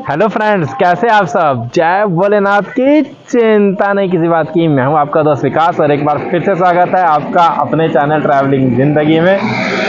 Hello friends, कैसे आप सब। जय भोलेनाथ की चिंता नहीं किसी बात की। मैं हूं आपका दोस्त विकास और एक बार फिर से स्वागत है आपका अपने चैनल ट्रैवलिंग जिंदगी में।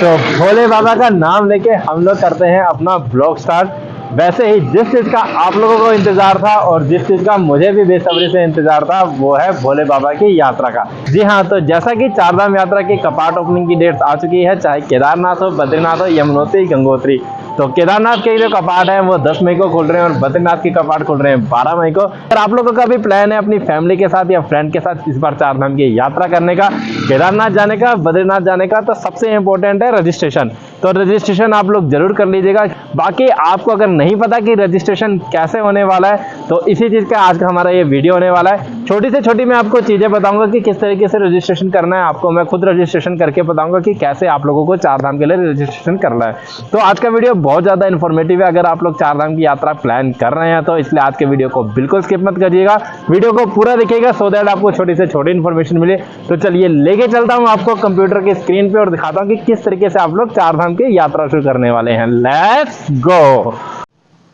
तो भोले बाबा का नाम लेके हम लोग करते हैं अपना ब्लॉग स्टार्ट। वैसे ही जिस चीज़ का आप लोगों को इंतजार था और जिस चीज़ का मुझे भी बेसब्री से इंतजार था वो है भोले बाबा की यात्रा का। जी हाँ, तो जैसा कि चारधाम यात्रा की कपाट ओपनिंग की डेट्स आ चुकी है, चाहे केदारनाथ हो, बद्रीनाथ हो, यमुनोत्री, गंगोत्री। तो केदारनाथ के जो कपाट है वो 10 मई को खुल रहे हैं और बद्रीनाथ के कपाट खुल रहे हैं 12 मई को। और आप लोगों का भी प्लान है अपनी फैमिली के साथ या फ्रेंड के साथ इस बार चारधाम की यात्रा करने का, केदारनाथ जाने का, बद्रीनाथ जाने का, तो सबसे इंपॉर्टेंट है रजिस्ट्रेशन। तो रजिस्ट्रेशन आप लोग जरूर कर लीजिएगा। बाकी आपको अगर नहीं पता कि रजिस्ट्रेशन कैसे होने वाला है तो इसी चीज़ का आज का हमारा ये वीडियो होने वाला है। छोटी से छोटी मैं आपको चीज़ें बताऊंगा कि किस तरीके से रजिस्ट्रेशन करना है। आपको मैं खुद रजिस्ट्रेशन करके बताऊंगा कि कैसे आप लोगों को चारधाम के लिए रजिस्ट्रेशन करना है। तो आज का वीडियो बहुत ज़्यादा इन्फॉर्मेटिव है। अगर आप लोग चारधाम की यात्रा प्लान कर रहे हैं तो इसलिए आज के वीडियो को बिल्कुल स्किप मत करिएगा, वीडियो को पूरा देखिएगा सो दैट आपको छोटी से छोटी इन्फॉर्मेशन मिले। तो चलिए लेके चलता हूँ आपको कंप्यूटर की स्क्रीन पे और दिखाता हूँ कि किस तरीके से आप लोग चारधाम की यात्रा शुरू करने वाले हैं। Let's go.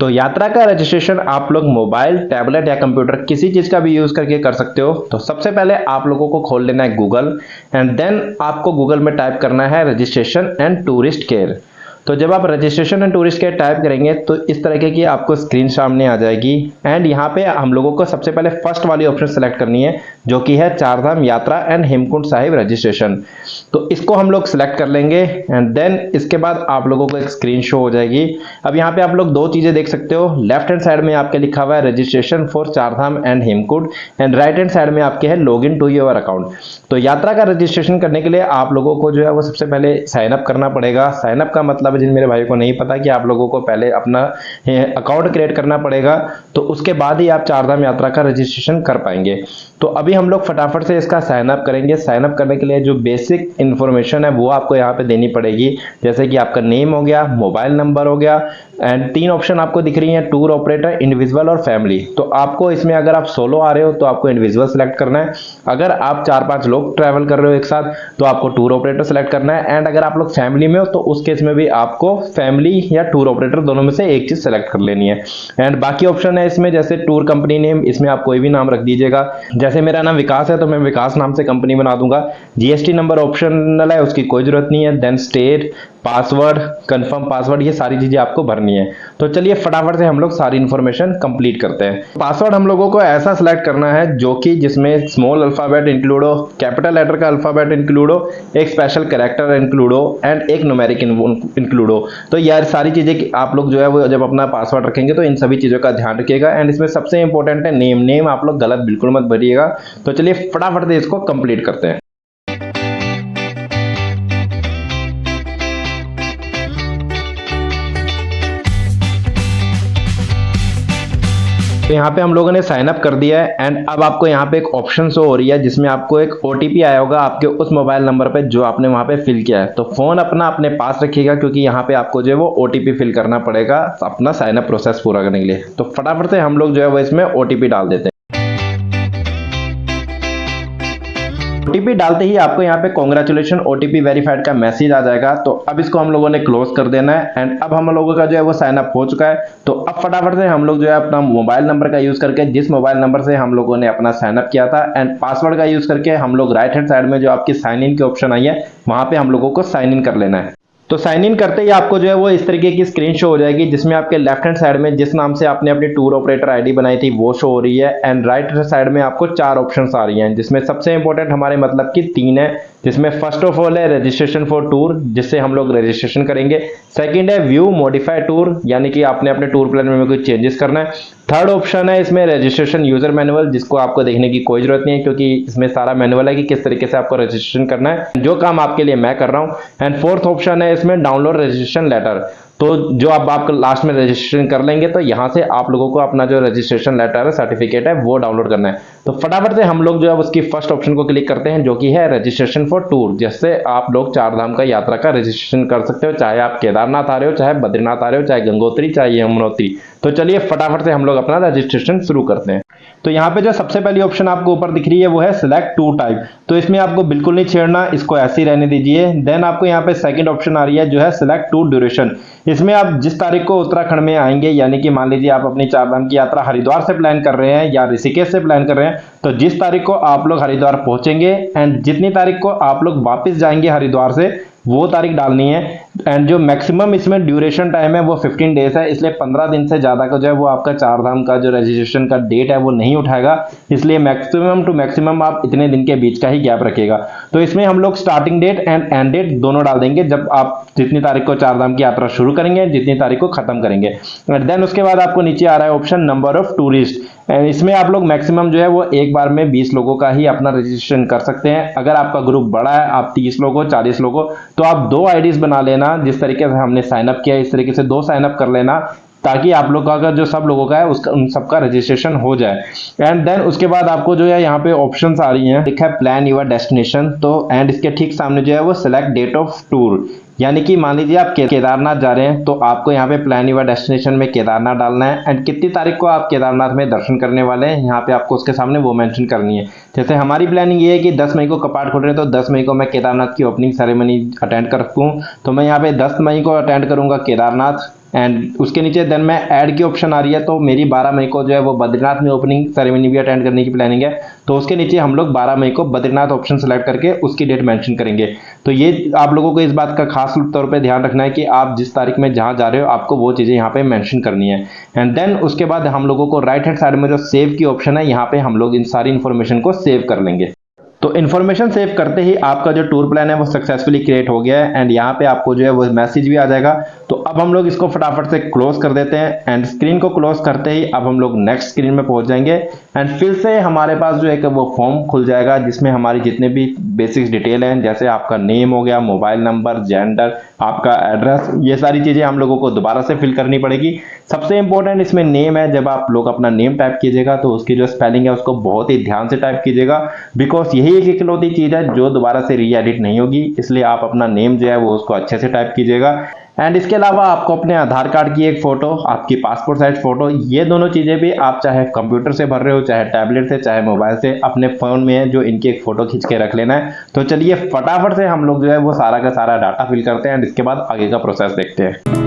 तो यात्रा का रजिस्ट्रेशन आप लोग मोबाइल, टैबलेट या कंप्यूटर किसी चीज़ का भी यूज़ करके कर सकते हो। तो सबसे पहले आप लोगों को खोल लेना है गूगल एंड देन आपको गूगल में टाइप करना है रजिस्ट्रेशन एंड टूरिस्ट केयर। तो जब आप registration and tourist care type करेंगे तो इस तरीके की आपको स्क्रीन सामने आ जाएगी एंड यहाँ पे हम लोगों को सबसे पहले फर्स्ट वाली ऑप्शन सेलेक्ट करनी है जो कि है चारधाम यात्रा एंड हेमकुंड साहिब रजिस्ट्रेशन। तो इसको हम लोग सिलेक्ट कर लेंगे एंड देन इसके बाद आप लोगों को एक स्क्रीन शो हो जाएगी। अब यहाँ पे आप लोग दो चीज़ें देख सकते हो। लेफ्ट हैंड साइड में आपके लिखा हुआ है registration for Chardham and Hemkund and right hand side में आपके है log in to your account. तो यात्रा का रजिस्ट्रेशन करने के लिए आप लोगों को जो है वो सबसे पहले साइन अप करना पड़ेगा। साइन अप का मतलब जिन मेरे भाई को नहीं पता कि आप लोगों को पहले अपना अकाउंट क्रिएट करना पड़ेगा, तो उसके बाद ही आप चारधाम यात्रा का रजिस्ट्रेशन कर पाएंगे। तो अभी हम लोग फटाफट से इसका साइन अप करेंगे। साइन अप करने के लिए जो बेसिक इन्फॉर्मेशन है वो आपको यहाँ पे देनी पड़ेगी, जैसे कि आपका नेम हो गया, मोबाइल नंबर हो गया एंड तीन ऑप्शन आपको दिख रही हैं, टूर ऑपरेटर, इंडिविजुअल और फैमिली। तो आपको इसमें अगर आप सोलो आ रहे हो तो आपको इंडिविजुअल सेलेक्ट करना है। अगर आप 4-5 लोग ट्रैवल कर रहे हो एक साथ तो आपको टूर ऑपरेटर सेलेक्ट करना है एंड अगर आप लोग फैमिली में हो तो उस केस में भी आपको फैमिली या टूर ऑपरेटर दोनों में से एक चीज सेलेक्ट कर लेनी है। एंड बाकी ऑप्शन है इसमें, जैसे टूर कंपनी नेम, इसमें आप कोई भी नाम रख दीजिएगा। जैसे मेरा नाम विकास है तो मैं विकास नाम से कंपनी बना दूंगा। जीएसटी नंबर ऑप्शनल है, उसकी कोई जरूरत नहीं है। Then state, password, confirm password, ये सारी चीजें आपको भरनी है। तो चलिए फटाफट से हम लोग सारी इंफॉर्मेशन कंप्लीट करते हैं। पासवर्ड हम लोगों को ऐसा सिलेक्ट करना है जो कि जिसमें स्मॉल अल्फाबेट इंक्लूड हो, कैपिटल लेटर का अल्फाबेट इंक्लूड हो, एक स्पेशल कैरेक्टर इंक्लूड हो एंड एक न्यूमेरिक इंक्लूड हो। तो यार सारी चीजें आप लोग जो है वो जब अपना पासवर्ड रखेंगे तो इन सभी चीजों का ध्यान रखिएगा। एंड इसमें सबसे इंपॉर्टेंट है नेम। नेम आप लोग गलत बिल्कुल मत भरिएगा। तो चलिए फटाफट से इसको कंप्लीट करते हैं। तो यहाँ पे हम लोगों ने साइन अप कर दिया है एंड अब आपको यहाँ पे एक ऑप्शन शो हो रही है जिसमें आपको एक ओटीपी आया होगा आपके उस मोबाइल नंबर पे जो आपने वहाँ पे फिल किया है। तो फोन अपना अपने पास रखिएगा क्योंकि यहाँ पे आपको जो है वो ओटीपी फिल करना पड़ेगा अपना साइन अप प्रोसेस पूरा करने के लिए। तो फटाफट से हम लोग जो है वो इसमें ओटीपी डाल देते हैं। ओटीपी डालते ही आपको यहाँ पे कांग्रेचुलेशन ओटीपी वेरीफाइड का मैसेज आ जाएगा। तो अब इसको हम लोगों ने क्लोज कर देना है एंड अब हम लोगों का जो है वो साइन अप हो चुका है। तो अब फटाफट से हम लोग जो है अपना मोबाइल नंबर का यूज करके, जिस मोबाइल नंबर से हम लोगों ने अपना साइन अप किया था एंड पासवर्ड का यूज करके हम लोग राइट हैंड साइड में जो आपकी साइन इन की ऑप्शन आई है वहां पे हम लोगों को साइन इन कर लेना है। तो साइन इन करते ही आपको जो है वो इस तरीके की स्क्रीन शो हो जाएगी जिसमें आपके लेफ्ट हैंड साइड में जिस नाम से आपने अपनी टूर ऑपरेटर आईडी बनाई थी वो शो हो रही है एंड राइट हैंड साइड में आपको 4 ऑप्शंस आ रही हैं जिसमें सबसे इंपॉर्टेंट हमारे मतलब की 3 है, जिसमें फर्स्ट ऑफ ऑल है रजिस्ट्रेशन फॉर टूर जिससे हम लोग रजिस्ट्रेशन करेंगे। सेकंड है व्यू मॉडिफाई टूर, यानी कि आपने अपने टूर प्लान में कोई चेंजेस करना है। थर्ड ऑप्शन है इसमें रजिस्ट्रेशन यूजर मैनुअल, जिसको आपको देखने की कोई जरूरत नहीं है क्योंकि इसमें सारा मैनुअल है कि किस तरीके से आपको रजिस्ट्रेशन करना है, जो काम आपके लिए मैं कर रहा हूं। एंड फोर्थ ऑप्शन है इसमें डाउनलोड रजिस्ट्रेशन लेटर। तो जो अब आप लास्ट में रजिस्ट्रेशन कर लेंगे तो यहाँ से आप लोगों को अपना जो रजिस्ट्रेशन लेटर है, सर्टिफिकेट है, वो डाउनलोड करना है। तो फटाफट से हम लोग जो है उसकी फर्स्ट ऑप्शन को क्लिक करते हैं जो कि है रजिस्ट्रेशन फॉर टूर, जिससे आप लोग चारधाम का यात्रा का रजिस्ट्रेशन कर सकते हो, चाहे आप केदारनाथ आ रहे हो, चाहे बद्रीनाथ आ रहे हो, चाहे गंगोत्री, चाहे यमुनोत्री। तो चलिए फटाफट से हम लोग अपना रजिस्ट्रेशन शुरू करते हैं। तो यहाँ पे जो सबसे पहली ऑप्शन आपको ऊपर दिख रही है वो है सिलेक्ट टूर टाइप, तो इसमें आपको बिल्कुल नहीं छेड़ना, इसको ऐसे ही रहने दीजिए। देन आपको यहाँ पे सेकंड ऑप्शन आ रही है जो है सिलेक्ट टूर ड्यूरेशन, इसमें आप जिस तारीख को उत्तराखंड में आएंगे, यानी कि मान लीजिए आप अपनी चारधाम की यात्रा हरिद्वार से प्लान कर रहे हैं या ऋषिकेश से प्लान कर रहे हैं, तो जिस तारीख को आप लोग हरिद्वार पहुंचेंगे एंड जितनी तारीख को आप लोग वापस जाएंगे हरिद्वार से, वो तारीख डालनी है। एंड जो मैक्सिमम इसमें ड्यूरेशन टाइम है वो 15 डेज है, इसलिए 15 दिन से ज़्यादा का जो है वो आपका चारधाम का जो रजिस्ट्रेशन का डेट है वो नहीं उठाएगा, इसलिए मैक्सिमम टू मैक्सिमम आप इतने दिन के बीच का ही गैप रखेगा। तो इसमें हम लोग starting date and end date दोनों डाल देंगे, जब आप जितनी तारीख को चारधाम की यात्रा शुरू करेंगे, जितनी तारीख को खत्म करेंगे। एंड देन उसके बाद आपको नीचे आ रहा है ऑप्शन नंबर ऑफ टूरिस्ट, इसमें आप लोग मैक्सिमम जो है वो एक बार में 20 लोगों का ही अपना रजिस्ट्रेशन कर सकते हैं। अगर आपका ग्रुप बड़ा है, आप 30 लोगों 40 लोगों, तो आप 2 आईडीज बना लेना, जिस तरीके से हमने साइन अप किया इस तरीके से 2 साइन अप कर लेना, ताकि आप लोग का जो सब लोगों का है उसका उन सबका रजिस्ट्रेशन हो जाए। एंड देन उसके बाद आपको जो है यहाँ पे ऑप्शंस आ रही हैं, लिखा है प्लान योर डेस्टिनेशन, तो एंड इसके ठीक सामने जो है वो सिलेक्ट डेट ऑफ टूर, यानी कि मान लीजिए आप केदारनाथ जा रहे हैं, तो आपको यहाँ पे प्लान योर डेस्टिनेशन में केदारनाथ डालना है एंड कितनी तारीख को आप केदारनाथ में दर्शन करने वाले हैं, यहाँ पे आपको उसके सामने वो मेंशन करनी है। जैसे हमारी प्लानिंग ये है कि 10 मई को कपाट खुल रहे हैं, तो 10 मई को मैं केदारनाथ की ओपनिंग सेरेमनी अटेंड कर सकूँ, तो मैं यहाँ पे 10 मई को अटेंड करूँगा केदारनाथ। एंड उसके नीचे देन मैं ऐड की ऑप्शन आ रही है, तो मेरी 12 मई को जो है वो बद्रीनाथ में ओपनिंग सेरेमनी भी अटेंड करने की प्लानिंग है, तो उसके नीचे हम लोग 12 मई को बद्रीनाथ ऑप्शन सेलेक्ट करके उसकी डेट मेंशन करेंगे। तो ये आप लोगों को इस बात का खास तौर पे ध्यान रखना है कि आप जिस तारीख में जहां जा रहे हो आपको वो चीज़ें यहाँ पे मेंशन करनी है। एंड देन उसके बाद हम लोगों को राइट हैंड साइड में जो सेव की ऑप्शन है, यहाँ पे हम लोग इन सारी इन्फॉर्मेशन को सेव कर लेंगे। तो इन्फॉर्मेशन सेव करते ही आपका जो टूर प्लान है वो सक्सेसफुली क्रिएट हो गया है एंड यहाँ पे आपको जो है वो मैसेज भी आ जाएगा। तो अब हम लोग इसको फटाफट से क्लोज कर देते हैं एंड स्क्रीन को क्लोज करते ही अब हम लोग नेक्स्ट स्क्रीन में पहुंच जाएंगे एंड फिर से हमारे पास जो है कि वो फॉर्म खुल जाएगा, जिसमें हमारी जितने भी बेसिक्स डिटेल हैं, जैसे आपका नेम हो गया, मोबाइल नंबर, जेंडर, आपका एड्रेस, ये सारी चीज़ें हम लोगों को दोबारा से फिल करनी पड़ेगी। सबसे इंपॉर्टेंट इसमें नेम है, जब आप लोग अपना नेम टाइप कीजिएगा तो उसकी जो स्पेलिंग है उसको बहुत ही ध्यान से टाइप कीजिएगा, बिकॉज यही एक इकलौती चीज़ है जो दोबारा से री एडिट नहीं होगी, इसलिए आप अपना नेम जो है वो उसको अच्छे से टाइप कीजिएगा। एंड इसके अलावा आपको अपने आधार कार्ड की एक फ़ोटो, आपकी पासपोर्ट साइज फ़ोटो, ये दोनों चीज़ें भी आप चाहे कंप्यूटर से भर रहे हो, चाहे टैबलेट से, चाहे मोबाइल से, अपने फ़ोन में है जो इनकी एक फ़ोटो खींच के रख लेना है। तो चलिए फटाफट से हम लोग जो है वो सारा का सारा डाटा फिल करते हैं एंड इसके बाद आगे का प्रोसेस देखते हैं।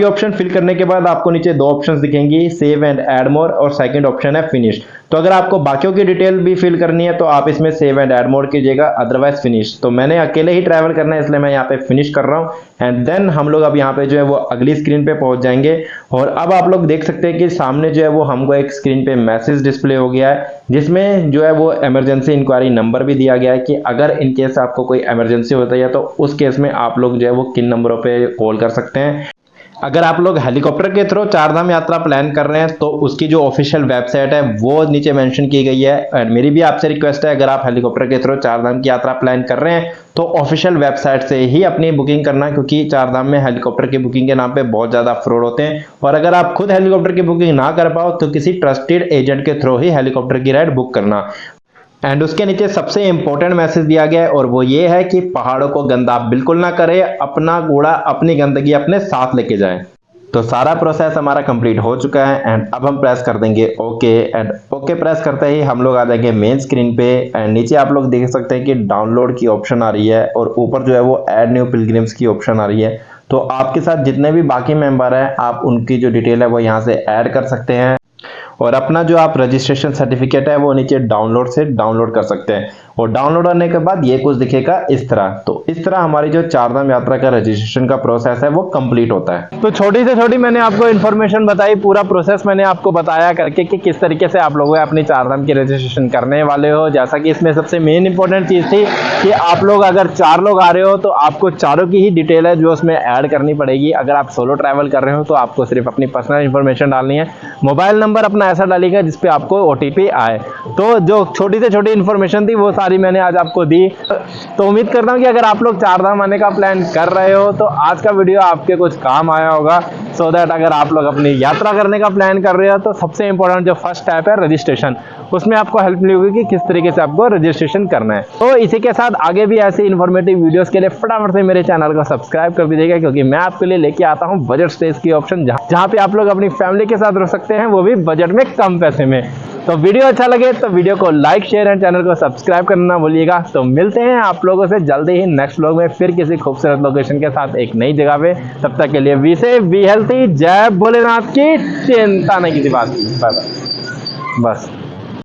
ऑप्शन फिल करने के बाद आपको नीचे 2 ऑप्शंस दिखेंगी, सेव एंड ऐड मोर, और सेकंड ऑप्शन है फिनिश। तो अगर आपको बाकियों की डिटेल भी फिल करनी है तो आप इसमें सेव एंड ऐड मोर कीजिएगा, अदरवाइज फिनिश। तो मैंने अकेले ही ट्रैवल करना है इसलिए मैं यहाँ पे फिनिश कर रहा हूँ एंड देन हम लोग अब यहाँ पे जो है वो अगली स्क्रीन पे पहुंच जाएंगे। और अब आप लोग देख सकते हैं कि सामने जो है वो हमको एक स्क्रीन पे मैसेज डिस्प्ले हो गया है, जिसमें जो है वो इमरजेंसी इंक्वायरी नंबर भी दिया गया है कि अगर इन केस आपको कोई इमरजेंसी होता है तो उस केस में आप लोग जो है वो किन नंबरों पे कॉल कर सकते हैं। अगर आप लोग हेलीकॉप्टर के थ्रू चारधाम यात्रा प्लान कर रहे हैं तो उसकी जो ऑफिशियल वेबसाइट है वो नीचे मेंशन की गई है। एंड मेरी भी आपसे रिक्वेस्ट है, अगर आप हेलीकॉप्टर के थ्रू चारधाम की यात्रा प्लान कर रहे हैं तो ऑफिशियल वेबसाइट से ही अपनी बुकिंग करना, क्योंकि चारधाम में हेलीकॉप्टर की बुकिंग के नाम पे बहुत ज़्यादा फ्रॉड होते हैं। और अगर आप खुद हेलीकॉप्टर की बुकिंग ना कर पाओ तो किसी ट्रस्टेड एजेंट के थ्रू ही हेलीकॉप्टर की राइड बुक करना। एंड उसके नीचे सबसे इंपॉर्टेंट मैसेज दिया गया है और वो ये है कि पहाड़ों को गंदा बिल्कुल ना करें, अपना कूड़ा, अपनी गंदगी अपने साथ लेके जाएं। तो सारा प्रोसेस हमारा कंप्लीट हो चुका है एंड अब हम प्रेस कर देंगे ओके। एंड ओके प्रेस करते ही हम लोग आ जाएंगे मेन स्क्रीन पे एंड नीचे आप लोग देख सकते हैं कि डाउनलोड की ऑप्शन आ रही है और ऊपर जो है वो ऐड न्यू पिलग्रिम्स की ऑप्शन आ रही है। तो आपके साथ जितने भी बाकी मेंबर हैं आप उनकी जो डिटेल है वो यहाँ से ऐड कर सकते हैं और अपना जो आप रजिस्ट्रेशन सर्टिफिकेट है वो नीचे डाउनलोड से डाउनलोड कर सकते हैं। और डाउनलोड होने के बाद ये कुछ दिखेगा इस तरह। तो इस तरह हमारी जो चारधाम यात्रा का रजिस्ट्रेशन का प्रोसेस है वो कंप्लीट होता है। तो छोटी से छोटी मैंने आपको इन्फॉर्मेशन बताई, पूरा प्रोसेस मैंने आपको बताया करके कि किस तरीके से आप लोग अपनी चारधाम की रजिस्ट्रेशन करने वाले हो। जैसा कि इसमें सबसे मेन इंपॉर्टेंट चीज़ थी कि आप लोग अगर 4 लोग आ रहे हो तो आपको चारों की ही डिटेल है जो उसमें ऐड करनी पड़ेगी। अगर आप सोलो ट्रैवल कर रहे हो तो आपको सिर्फ अपनी पर्सनल इन्फॉर्मेशन डालनी है, मोबाइल नंबर अपना ऐसा डालिएगा जिसपे आपको OTP आए। तो जो छोटी से छोटी इन्फॉर्मेशन थी वो सारी मैंने आज आपको दी। तो उम्मीद करता हूँ कि अगर आप लोग चारधाम आने का प्लान कर रहे हो तो आज का वीडियो आपके कुछ काम आया होगा। सो दैट अगर आप लोग अपनी यात्रा करने का प्लान कर रहे हो तो सबसे इंपॉर्टेंट जो फर्स्ट स्टेप है रजिस्ट्रेशन, उसमें आपको हेल्प मिलेगी कि किस तरीके से आपको रजिस्ट्रेशन करना है। तो इसी के साथ आगे भी ऐसे इन्फॉर्मेटिव वीडियोस के लिए फटाफट से मेरे चैनल को सब्सक्राइब कर दीजिएगा, क्योंकि मैं आपके लिए लेके आता हूँ बजट स्टेज की ऑप्शन, जहाँ पे आप लोग अपनी फैमिली के साथ रह सकते हैं, वो भी बजट में कम पैसे में। तो वीडियो अच्छा लगे तो वीडियो को लाइक शेयर एंड चैनल को सब्सक्राइब करना ना भूलिएगा। तो मिलते हैं आप लोगों से जल्दी ही नेक्स्ट व्लॉग में फिर किसी खूबसूरत लोकेशन के साथ एक नई जगह पे। तब तक के लिए बी सेफ, बी हेल्थी, जय भोलेनाथ की चिंता नहीं किसी बात की। Bye bye. बस।